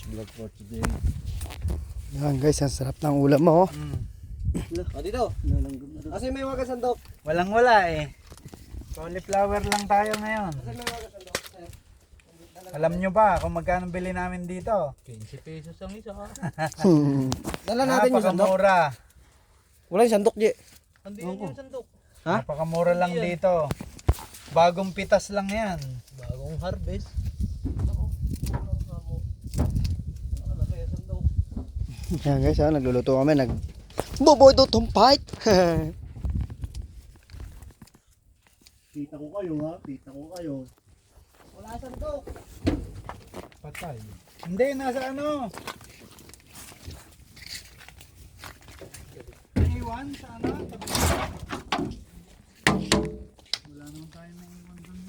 vlog for today. Yan guys, ang sarap ng ulam mo. O dito. Kasi may mga sandok. Walang wala eh. Cauliflower lang tayo ngayon. Alam nyo ba kung magkano bili namin dito? 15 pesos ang isa. Dala natin yung sandok. Napakamura. Wala yung sandok, Di. Hindi yung sandok. Ha? Napakamura lang dito. Bagong pitas lang yan. Bagong harvest. Yan guys, nagluluto kami. Boboy do tumpait. Kita ko kayo ha. Kita ko kayo. Wala sandok. Patay. Hindi, nasa ano? Iwan sa ano? Wala naman tayo na iwan doon.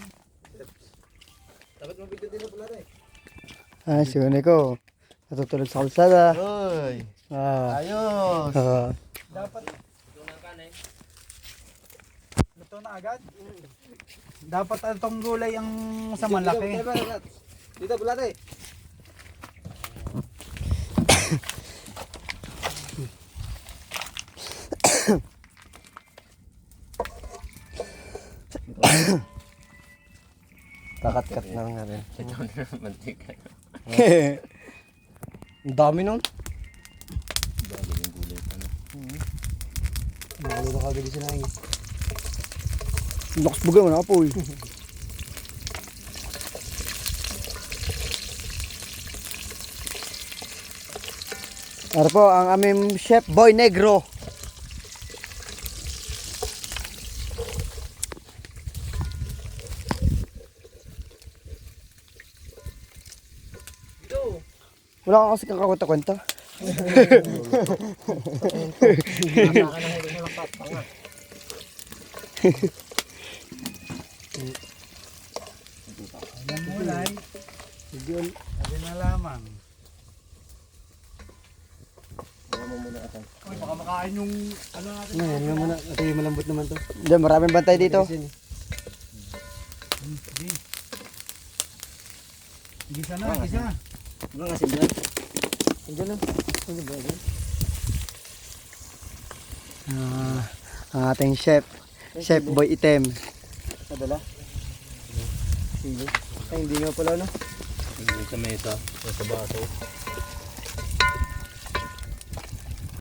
Dapat mabigyan din na pala rin. Si Unico. Natutulog sa kalsada. Hoy. Ah. Ayos. Dapat luto na agad? Dapat itong gulay ang sa malaki. Dito pala rin. Kakat-kat na nga rin. Mantika. Ang dami nun. Bago yung gulay pa na. Nakalo na kagad sila ngayon. Lakas bagay mo na po eh. Ano po ang aming chef Boy Negro. Wala ka kasi kakakwenta-kwenta. Ayan gulay. Sabi na lamang. Uy, baka makain yung ano natin. Yan nga muna. Ito yung malambot naman to. Diyan, maraming bantay dito. Sige. Gisa na, gisa. Mga asin dyan. Andiyan lang. Andiyan ba yan? Ang ating chef. Chef Boy Item. Nadala? Ay, hindi nga pala no. Hindi sa mesa. Sa baso.